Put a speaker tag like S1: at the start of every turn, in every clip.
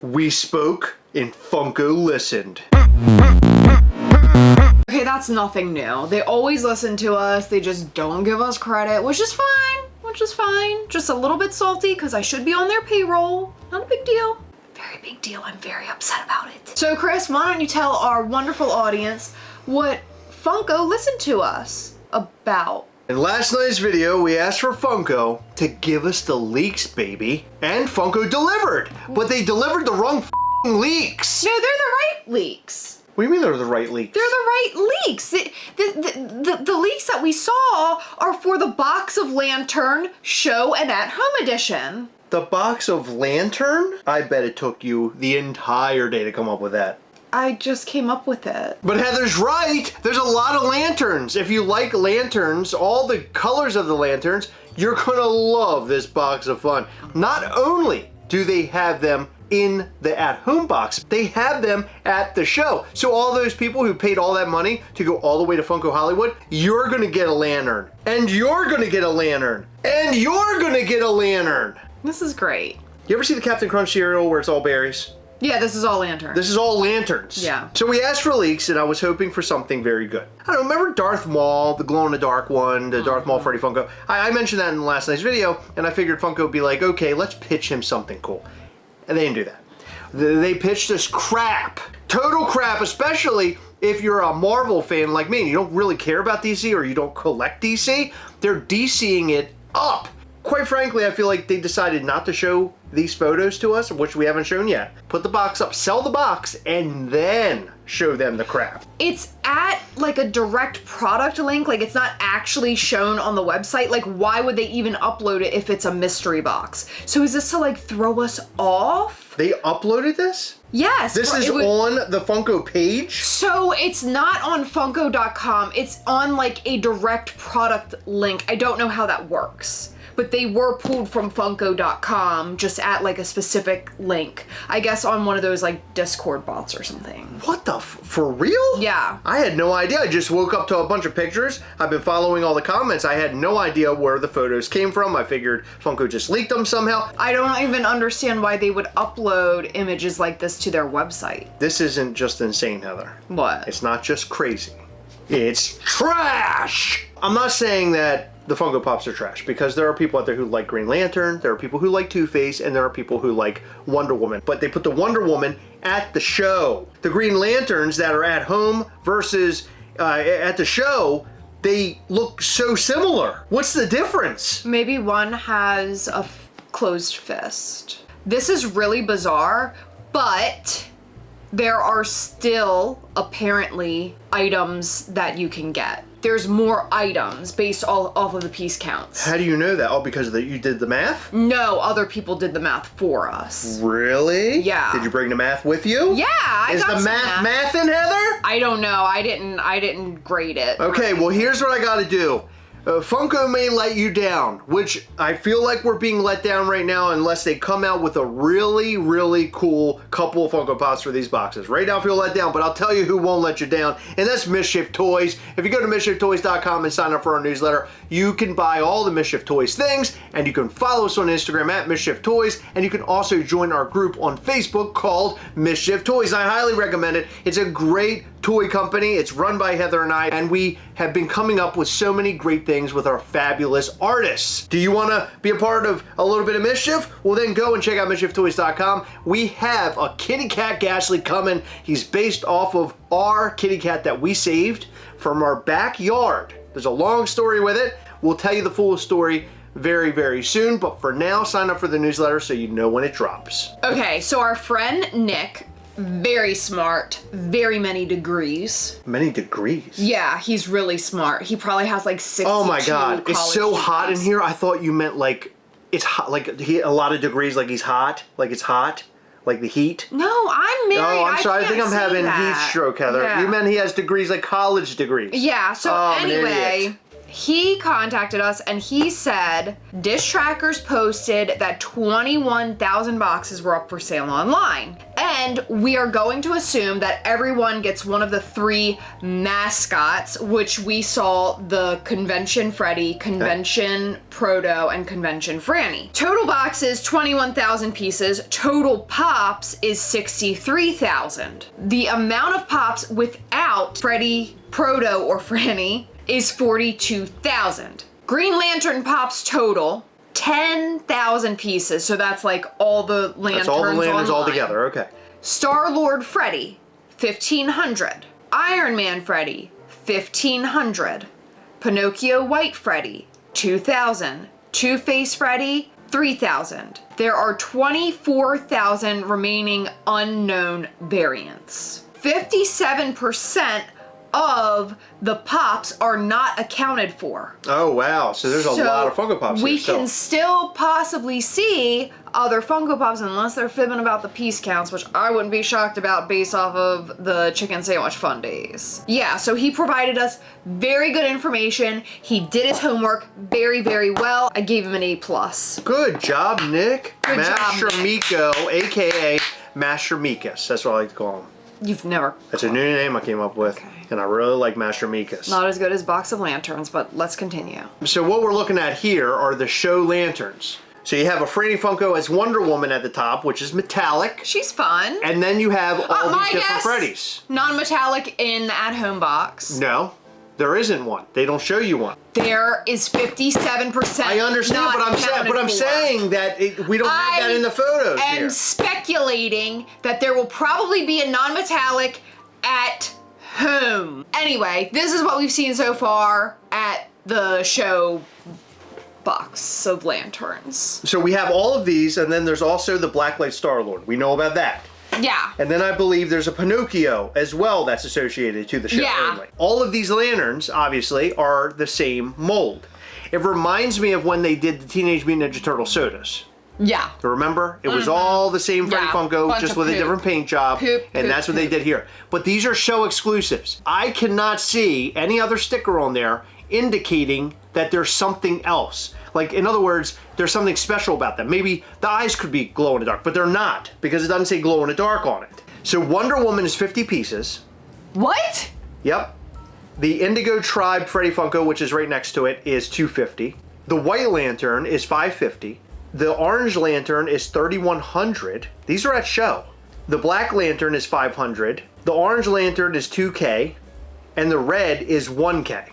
S1: We spoke and Funko listened.
S2: Okay, that's nothing new. They always listen to us. They just don't give us credit, which is fine. Just a little bit salty because I should be on their payroll. Not a big deal. Very big deal. I'm very upset about it. So Chris, why don't you tell our wonderful audience what Funko listened to us about?
S1: In last night's video, we asked for Funko to give us the leaks, baby. And Funko delivered, but they delivered the wrong leaks.
S2: No, they're the right leaks.
S1: What do you mean they're the right leaks?
S2: They're the right leaks. The leaks that we saw are for the Box of Lantern Show and At Home Edition.
S1: The Box of Lantern? I bet it took you the entire day to come up with that.
S2: I just came up with it.
S1: But Heather's right. There's a lot of lanterns. If you like lanterns, all the colors of the lanterns, you're gonna love this box of fun. Not only do they have them in the at-home box, they have them at the show. So all those people who paid all that money to go all the way to Funko Hollywood, you're gonna get a lantern. And you're gonna get a lantern. And you're gonna get a lantern.
S2: This is great.
S1: You ever see the Captain Crunch cereal where it's all berries?
S2: Yeah, this is all lanterns.
S1: This is all lanterns.
S2: Yeah.
S1: So we asked for leaks, and I was hoping for something very good. I don't know, remember Darth Maul, the glow-in-the-dark one, the Darth Maul Freddy Funko? I mentioned that in last night's video, and I figured Funko would be like, okay, let's pitch him something cool. And they didn't do that. They pitched us crap. Total crap, especially if you're a Marvel fan like me, and you don't really care about DC, or you don't collect DC. They're DCing it up. Quite frankly, I feel like they decided not to show these photos to us, which we haven't shown yet. Put the box up, sell the box, and then show them the crap.
S2: It's at like a direct product link, like it's not actually shown on the website. Like why would they even upload it if it's a mystery box? So is this to like throw us off?
S1: They uploaded this?
S2: Yes.
S1: This is on the Funko page?
S2: So it's not on Funko.com, it's on like a direct product link. I don't know how that works. But they were pulled from Funko.com just at like a specific link. I guess on one of those like Discord bots or something.
S1: What the for real?
S2: Yeah.
S1: I had no idea. I just woke up to a bunch of pictures. I've been following all the comments. I had no idea where the photos came from. I figured Funko just leaked them somehow.
S2: I don't even understand why they would upload images like this to their website.
S1: This isn't just insane, Heather.
S2: What?
S1: It's not just crazy. It's trash! I'm not saying that the Funko Pops are trash, because there are people out there who like Green Lantern, there are people who like Two-Face, and there are people who like Wonder Woman. But they put the Wonder Woman at the show. The Green Lanterns that are at home versus at the show, they look so similar. What's the difference?
S2: Maybe one has a closed fist. This is really bizarre, but there are still apparently items that you can get. There's more items based off of the piece counts.
S1: How do you know that? Oh, because you did the math?
S2: No, other people did the math for us.
S1: Really?
S2: Yeah.
S1: Did you bring the math with you?
S2: Yeah, I
S1: Is
S2: got
S1: the
S2: some
S1: math in, Heather?
S2: I don't know. I didn't grade it.
S1: Okay, well here's what I gotta do. Funko may let you down, which I feel like we're being let down right now unless they come out with a really, really cool couple of Funko Pops for these boxes. Right now I feel let down, but I'll tell you who won't let you down, and that's Mischief Toys. If you go to MischiefToys.com and sign up for our newsletter, you can buy all the Mischief Toys things, and you can follow us on Instagram at Mischief Toys, and you can also join our group on Facebook called Mischief Toys. I highly recommend it. It's a great toy company. It's run by Heather and I, and we have been coming up with so many great things with our fabulous artists. Do you want to be a part of a little bit of mischief? Well, then go and check out MischiefToys.com. We have a kitty cat Ghastly coming. He's based off of our kitty cat that we saved from our backyard. There's a long story with it. We'll tell you the full story very, very soon, but for now, sign up for the newsletter so you know when it drops.
S2: Okay, so our friend Nick, very smart, very many degrees.
S1: Many degrees?
S2: Yeah, he's really smart. He probably has like 62
S1: Oh my God, it's so hot in here. I thought you meant like, it's hot, like a lot of degrees, like he's hot, like it's hot, like the heat.
S2: No, I'm married.
S1: Oh, I'm sorry, I think I'm having
S2: that.
S1: heat stroke, Heather.
S2: Yeah.
S1: You meant he has degrees like college degrees.
S2: Yeah, so
S1: I'm an
S2: anyway,
S1: idiot.
S2: he contacted us and he said Dish Trackers posted that 21,000 boxes were up for sale online. And And we are going to assume that everyone gets one of the 3 mascots, which we saw the Convention Freddy, Convention Proto, and Convention Franny. Total boxes, 21,000 pieces. Total pops is 63,000. The amount of pops without Freddy, Proto, or Franny is 42,000. Green Lantern pops total, 10,000 pieces, so that's like all the lanterns.
S1: That's all the lanterns
S2: online.
S1: all together, okay.
S2: Star-Lord Freddy, 1,500. Iron Man Freddy, 1,500. Pinocchio White Freddy, 2,000. Two-Face Freddy, 3,000. There are 24,000 remaining unknown variants. 57% of the pops are not accounted for.
S1: Oh wow, so there's a lot of Funko Pops
S2: We
S1: here,
S2: can still possibly see other Funko Pops unless they're fibbing about the piece counts, which I wouldn't be shocked about based off of the chicken sandwich fun days. Yeah, so he provided us very good information. He did his homework very, very well. I gave him an A+.
S1: Good job, Nick.
S2: Good
S1: Master
S2: job, Nick.
S1: Miko, aka Master Mikas. That's what I like to call him.
S2: You've never...
S1: That's a new name I came up with,
S2: Okay.
S1: and I really like Master Mikas.
S2: Not as good as Box of Lanterns, but let's continue.
S1: So what we're looking at here are the show lanterns. So you have a Franny Funko as Wonder Woman at the top, which is metallic.
S2: She's fun.
S1: And then you have all
S2: my
S1: these different
S2: guess,
S1: Freddys.
S2: Non-metallic in the at-home box.
S1: No, there isn't one. They don't show you one.
S2: There is 57%.
S1: I understand,
S2: not
S1: but I'm
S2: accounted for.
S1: saying that we don't have that in the photos
S2: I am
S1: here.
S2: speculating that there will probably be a non-metallic at home. Anyway, this is what we've seen so far at the show box of lanterns.
S1: So we have all of these, and then there's also the Blacklight Star-Lord. We know about that.
S2: Yeah.
S1: And then I believe there's a Pinocchio as well that's associated to the show
S2: Yeah.
S1: only. All of these lanterns, obviously, are the same mold. It reminds me of when they did the Teenage Mutant Ninja Turtle sodas.
S2: Yeah.
S1: Remember? It was all the same Freddy
S2: Yeah,
S1: Funko,
S2: bunch
S1: just
S2: of
S1: with a
S2: poop.
S1: different paint job.
S2: Poop,
S1: and
S2: poop,
S1: that's what they
S2: poop.
S1: did here. But these are show exclusives. I cannot see any other sticker on there indicating that there's something else. Like, in other words, there's something special about them. Maybe the eyes could be glow in the dark, but they're not, because it doesn't say glow in the dark on it. So Wonder Woman is 50 pieces.
S2: What?
S1: Yep. The Indigo Tribe Freddy Funko, which is right next to it, is 250. The White Lantern is 550. The Orange Lantern is 3,100. These are at show. The Black Lantern is 500. The Orange Lantern is 2K. And the Red is 1K.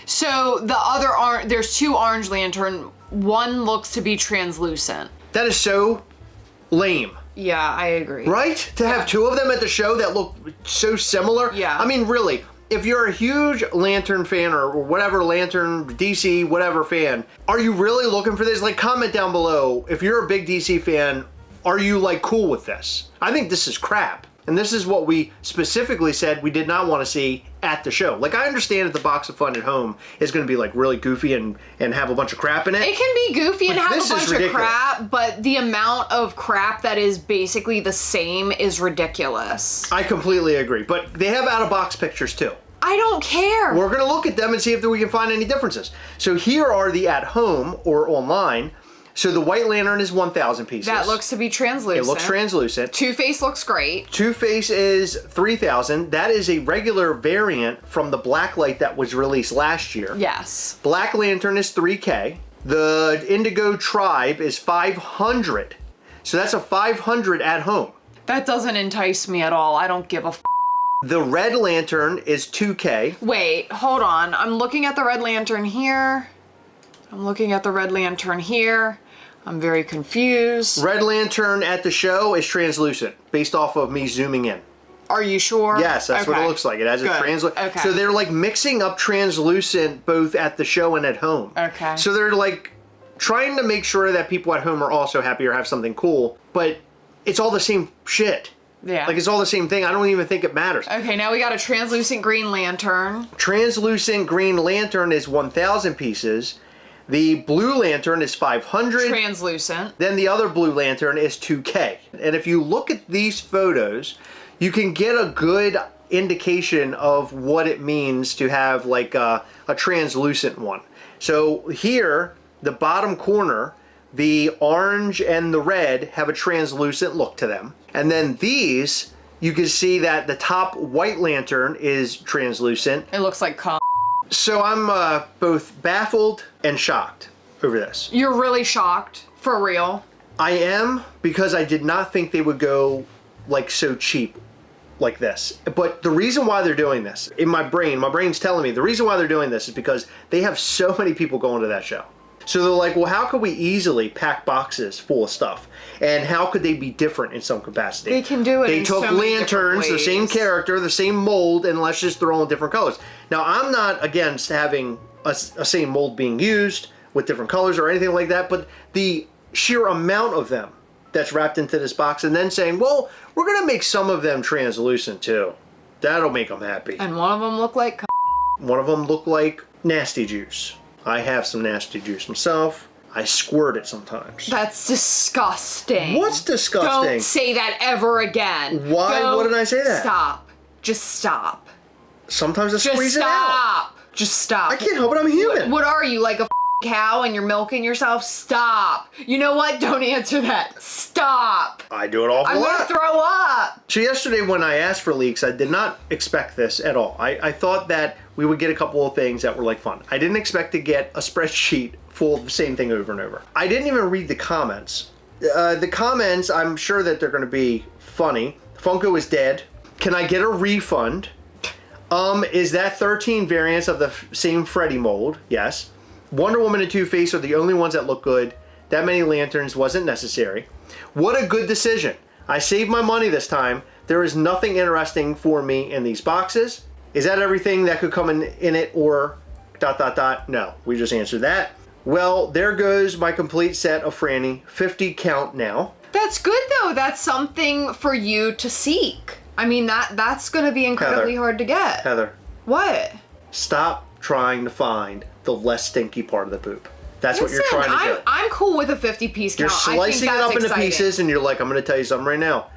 S2: So the other there's 2 Orange Lantern. One looks to be translucent.
S1: That is so lame.
S2: Yeah, I agree.
S1: Right? To have 2 of them at the show that look so similar?
S2: Yeah.
S1: I mean, really, if you're a huge Lantern fan or whatever Lantern, DC, whatever fan, are you really looking for this? Like, comment down below. If you're a big DC fan, are you, like, cool with this? I think this is crap. And this is what we specifically said we did not want to see at the show. Like, I understand that the box of fun at home is going to be, like, really goofy and have a bunch of crap in it.
S2: It can be goofy and have a
S1: this is
S2: bunch of
S1: ridiculous.
S2: crap, but the amount of crap that is basically the same is ridiculous.
S1: I completely agree. But they have out-of-box pictures, too.
S2: I don't care.
S1: We're going to look at them and see if we can find any differences. So here are the at-home or online. So the White Lantern is 1,000 pieces.
S2: That looks to be translucent.
S1: It looks translucent.
S2: Two-Face looks great.
S1: Two-Face is 3,000. That is a regular variant from the Blacklight that was released last year.
S2: Yes.
S1: Black Lantern is 3K. The Indigo Tribe is 500. So that's a 500 at home.
S2: That doesn't entice me at all. I don't give a f.
S1: The Red Lantern is 2K.
S2: Wait, hold on. I'm looking at the Red Lantern here. I'm looking at the Red Lantern here. I'm very confused.
S1: Red Lantern at the show is translucent, based off of me zooming in.
S2: Are you sure?
S1: Yes, that's what it
S2: Okay.
S1: looks like. It has a
S2: Good.
S1: translucent.
S2: Okay.
S1: So they're like mixing up translucent both at the show and at home.
S2: Okay.
S1: So they're like trying to make sure that people at home are also happy or have something cool, but it's all the same shit.
S2: Yeah.
S1: Like, it's all the same thing. I don't even think it matters.
S2: Okay, now we got a translucent Green Lantern.
S1: Translucent Green Lantern is 1,000 pieces. The Blue Lantern is 500.
S2: Translucent.
S1: Then the other Blue Lantern is 2K. And if you look at these photos, you can get a good indication of what it means to have like a translucent one. So here, the bottom corner, the orange and the red have a translucent look to them. And then these, you can see that the top white lantern is translucent.
S2: It looks like cum.
S1: So I'm both baffled and shocked over this.
S2: You're really shocked? For real?
S1: I am, because I did not think they would go like so cheap like this. But the reason why they're doing this, in my brain's telling me the reason why they're doing this is because they have so many people going to that show. So they're like, well, how could we easily pack boxes full of stuff? And how could they be different in some capacity?
S2: They can do it.
S1: They
S2: in
S1: took
S2: so many
S1: lanterns, the same
S2: ways.
S1: character, the same mold, and let's just throw in different colors. Now, I'm not against having a same mold being used with different colors or anything like that, but the sheer amount of them that's wrapped into this box, and then saying, well, we're going to make some of them translucent too. That'll make them happy.
S2: And one of them looked like cum.
S1: One of them looked like nasty juice. I have some nasty juice myself. I squirt it sometimes.
S2: That's disgusting.
S1: What's disgusting?
S2: Don't say that ever again.
S1: Why wouldn't I say that?
S2: Stop. Just stop.
S1: Sometimes I
S2: Just
S1: squeeze it out.
S2: stop. Just stop.
S1: I can't help it, I'm human.
S2: What are you, like a cow and you're milking yourself? Stop. You know what? Don't answer that. Stop.
S1: I do it all for
S2: I'm gonna throw up.
S1: So yesterday when I asked for leaks, I did not expect this at all. I thought that we would get a couple of things that were like fun. I didn't expect to get a spreadsheet full of the same thing over and over. I didn't even read the comments. The comments, I'm sure that they're gonna be funny. Funko is dead. Can I get a refund? Is that 13 variants of the same Freddy mold? Yes. Wonder Woman and Two-Face are the only ones that look good. That many lanterns wasn't necessary. What a good decision. I saved my money this time. There is nothing interesting for me in these boxes. Is that everything that could come in it, or ... No, we just answered that. Well, there goes my complete set of Franny. 50 count now.
S2: That's good though. That's something for you to seek. I mean, that's gonna be incredibly hard to get.
S1: Heather.
S2: What?
S1: Stop trying to find the less stinky part of the poop. That's what you're
S2: Listen,
S1: trying to do.
S2: I'm cool with a 50-piece count.
S1: You're slicing
S2: I
S1: it
S2: think
S1: up
S2: that's
S1: into
S2: exciting.
S1: pieces and you're like, I'm going to tell you something right now.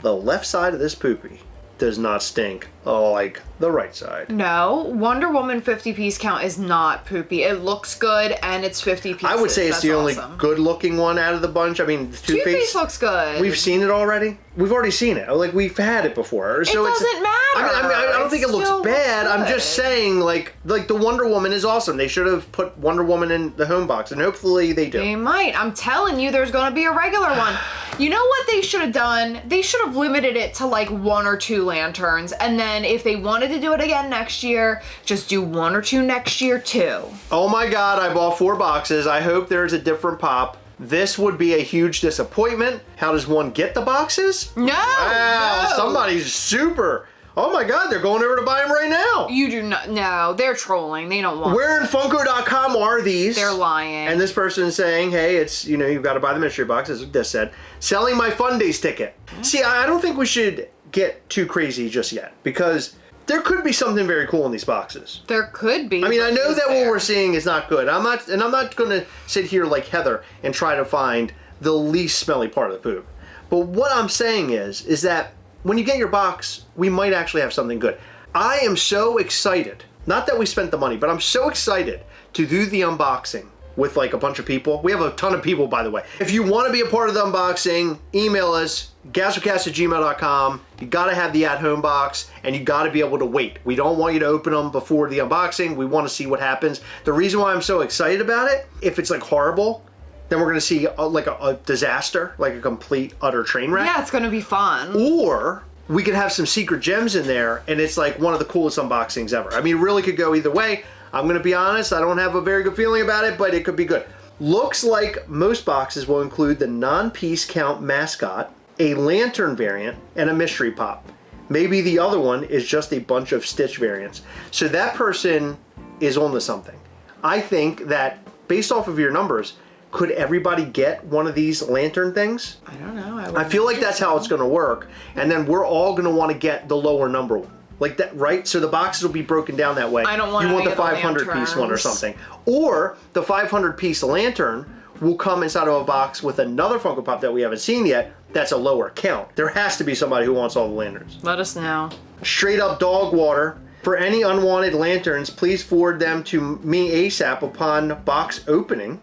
S1: The left side of this poopy does not stink like the right side.
S2: No, Wonder Woman 50-piece count is not poopy. It looks good and it's 50 pieces.
S1: I would say it's
S2: That's
S1: the only
S2: awesome.
S1: good looking one out of the bunch. I mean,
S2: Two-Face
S1: Two-Face
S2: looks good.
S1: We've seen it already. We've already seen it. Like, we've had it before. So
S2: it doesn't matter.
S1: I don't think it looks
S2: still
S1: bad.
S2: looks
S1: I'm just
S2: good.
S1: saying, like the Wonder Woman is awesome. They should have put Wonder Woman in the home box, and hopefully they do.
S2: They might. I'm telling you, there's going to be a regular one. You know what they should have done? They should have limited it to like 1 or 2 lanterns, and then if they wanted to do it again next year, just do 1 or 2 next year too.
S1: Oh my God, I bought 4 boxes. I hope there's a different pop. This would be a huge disappointment. How does one get the boxes?
S2: No!
S1: Wow,
S2: no.
S1: somebody's super. Oh my God, they're going over to buy them right now.
S2: You do not. No, they're trolling. They don't want.
S1: Where in Funko.com are these?
S2: They're lying.
S1: And this person is saying, hey, it's, you've got to buy the mystery box, as this said. Selling my Fun Days ticket. See, I don't think we should get too crazy just yet, because there could be something very cool in these boxes.
S2: There could be.
S1: I mean, I know
S2: is
S1: that what
S2: there?
S1: we're seeing is not good. I'm not going to sit here like Heather and try to find the least smelly part of the poop. But what I'm saying is that when you get your box, we might actually have something good. I am so excited. Not that we spent the money, but I'm so excited to do the unboxing with like a bunch of people. We have a ton of people, by the way. If you want to be a part of the unboxing, email us, gastlecast@gmail.com. You got to have the at-home box, and you got to be able to wait. We don't want you to open them before the unboxing. We want to see what happens. The reason why I'm so excited about it, if it's like horrible, then we're going to see like a disaster, like a complete, utter train wreck.
S2: Yeah, it's going to be fun.
S1: Or we could have some secret gems in there, and it's like one of the coolest unboxings ever. I mean, it really could go either way. I'm going to be honest, I don't have a very good feeling about it, but it could be good. Looks like most boxes will include the non-piece count mascot, a lantern variant, and a mystery pop. Maybe the other one is just a bunch of Stitch variants. So that person is on to something. I think that based off of your numbers, could everybody get one of these lantern things?
S2: I don't know.
S1: I feel like that's how it's going to work, and then we're all going to want to get the lower number one. Like that, right? So the boxes will be broken down that way.
S2: I don't want
S1: You want
S2: any
S1: the
S2: of the
S1: 500 piece one or
S2: lanterns.
S1: something. Or the 500 piece lantern will come inside of a box with another Funko Pop that we haven't seen yet that's a lower count. There has to be somebody who wants all the lanterns.
S2: Let us know.
S1: Straight up dog water. For any unwanted lanterns, please forward them to me ASAP upon box opening.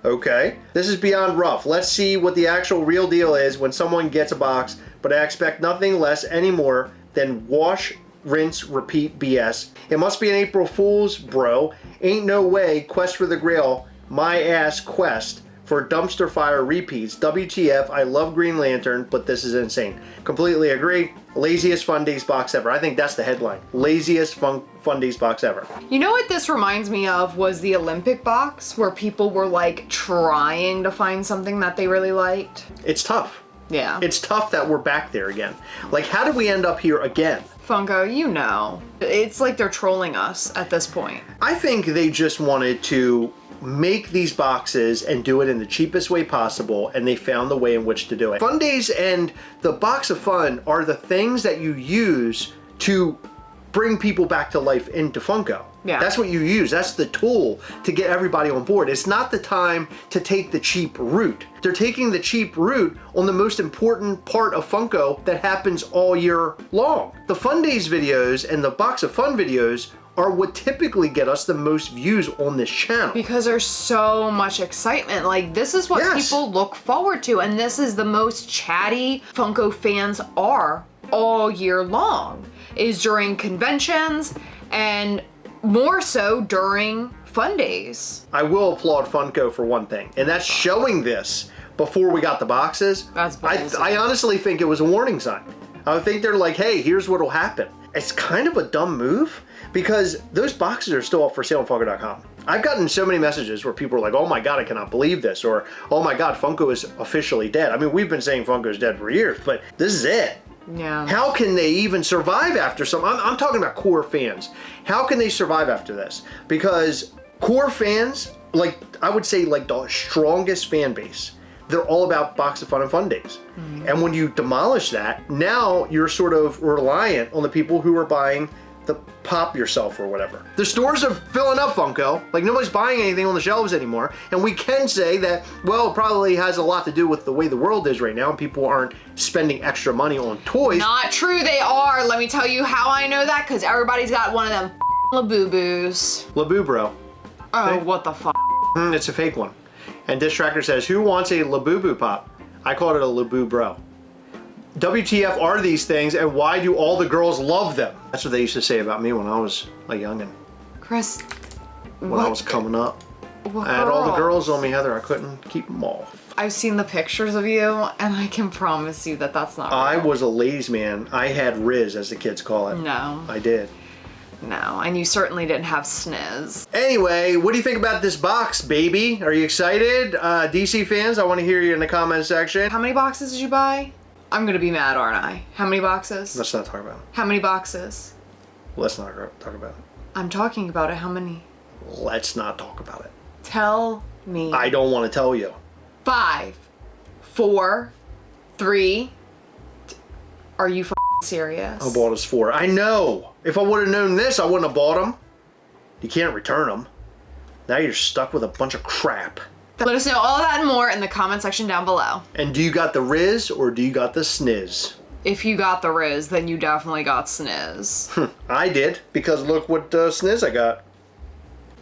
S1: Okay. This is beyond rough. Let's see what the actual real deal is when someone gets a box. but I expect nothing less anymore than wash, rinse, repeat BS. It must be an April Fool's, bro. Ain't no way Quest for the Grail, my ass Quest for dumpster fire repeats. WTF, I love Green Lantern, but this is insane. Completely agree. Laziest Fun Days box ever. I think that's the headline. Laziest Fun Days box ever.
S2: You know what this reminds me of was the Olympic box, where people were like trying to find something that they really liked.
S1: It's tough.
S2: Yeah.
S1: It's tough that we're back there again. Like, how did we end up here again?
S2: Funko, you know. It's like they're trolling us at this point.
S1: I think they just wanted to make these boxes and do it in the cheapest way possible, and they found the way in which to do it. Fun Days and the Box of Fun are the things that you use to bring people back to life into Funko.
S2: Yeah.
S1: That's what you use. That's the tool to get everybody on board. It's not the time to take the cheap route. They're taking the cheap route on the most important part of Funko that happens all year long. The Fun Days videos and the Box of Fun videos are what typically get us the most views on this channel.
S2: Because there's so much excitement. Like, this is what people look forward to, and this is the most chatty Funko fans are all year long, is during conventions and more so during Fun Days.
S1: I will applaud Funko for one thing, and that's showing this before we got the boxes.
S2: That's ballsy.
S1: I honestly think it was a warning sign. I think they're like, hey, here's what'll happen. It's kind of a dumb move because those boxes are still up for sale on Funko.com. I've gotten so many messages where people are like, oh my God, I cannot believe this, or oh my God, Funko is officially dead. I mean, we've been saying Funko is dead for years, but this is it.
S2: Yeah.
S1: How can they even survive after some? I'm talking about core fans. How can they survive after this? Because core fans, like I would say like the strongest fan base, they're all about Box of Fun and Fun Days. Mm-hmm. And when you demolish that, now you're sort of reliant on the people who are buying the pop yourself or whatever. The stores are filling up, Funko. Like, nobody's buying anything on the shelves anymore. And we can say that, well, it probably has a lot to do with the way the world is right now and people aren't spending extra money on toys.
S2: Not true, they are. Let me tell you how I know that, because everybody's got one of them Labubu's.
S1: Labu, bro.
S2: Oh,
S1: Hey.
S2: what the fuck?
S1: It's a fake one. And Dish Tracker says, who wants a Labubu pop? I called it a Labu bro. WTF are these things, and why do all the girls love them? That's what they used to say about me when I was a youngin'.
S2: Chris,
S1: When I was coming up.
S2: What
S1: I had all the
S2: girls?
S1: girls on me, Heather. I couldn't keep them all.
S2: I've seen the pictures of you, and I can promise you that that's not
S1: I
S2: real.
S1: was a ladies' man. I had Riz, as the kids call it.
S2: No.
S1: I did.
S2: No, and you certainly didn't have sniz.
S1: Anyway, what do you think about this box, baby? Are you excited? DC fans, I want to hear you in the comment section.
S2: How many boxes did you buy? I'm gonna be mad, aren't I? How many boxes?
S1: Let's not talk about it.
S2: How many boxes?
S1: Let's not talk about it.
S2: I'm talking about it. How many?
S1: Let's not talk about it.
S2: Tell me.
S1: I don't want to tell you.
S2: 5, 4, 3. Are you serious?
S1: I bought us 4. I know. If I would have known this, I wouldn't have bought them. You can't return them. Now you're stuck with a bunch of crap.
S2: Let us know all that and more in the comment section down below.
S1: And do you got the Riz or do you got the Sniz?
S2: If you got the Riz, then you definitely got sniz.
S1: I did, because look what Sniz I got.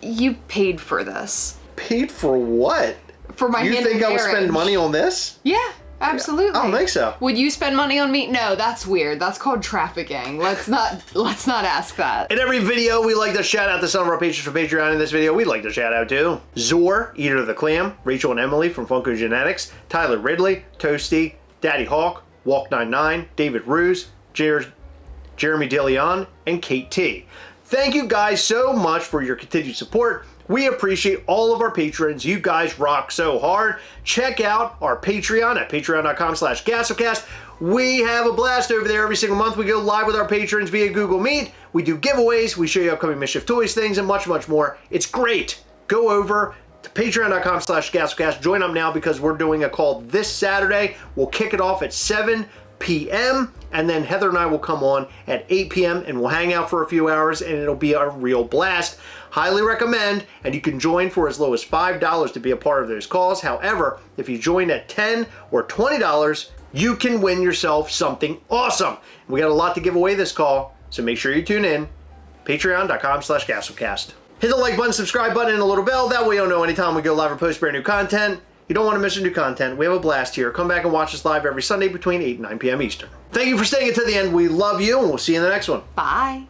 S2: You paid for this.
S1: Paid for what?
S2: For my hand
S1: You
S2: in
S1: think I would
S2: marriage.
S1: spend money on this?
S2: Yeah, absolutely.
S1: I don't think so.
S2: Would you spend money on me? No, that's weird. That's called trafficking. Let's not ask that.
S1: In every video, we like to shout out to some of our patrons from Patreon. In this video, we'd like to shout out to Zor, Eater of the Clam, Rachel and Emily from Funko Genetics, Tyler Ridley, Toasty, Daddy Hawk, Walk99, David Ruse, Jeremy DeLeon, and Kate T. Thank you guys so much for your continued support. We appreciate all of our patrons. You guys rock so hard. Check out our Patreon at patreon.com/Gastlecast. We have a blast over there every single month. We go live with our patrons via Google Meet. We do giveaways. We show you upcoming Mischief Toys things and much, much more. It's great. Go over to patreon.com/Gastlecast. Join up now because we're doing a call this Saturday. We'll kick it off at 7 p.m. and then Heather and I will come on at 8 p.m. and we'll hang out for a few hours and it'll be a real blast. Highly recommend, and you can join for as low as $5 to be a part of those calls. However, if you join at $10 or $20, you can win yourself something awesome. We got a lot to give away this call, so make sure you tune in. Patreon.com/Gastlecast. Hit the like button, subscribe button, and the little bell. That way you'll know anytime we go live or post brand new content. You don't want to miss our new content. We have a blast here. Come back and watch us live every Sunday between 8 and 9 p.m. Eastern. Thank you for staying until the end. We love you, and we'll see you in the next one.
S2: Bye.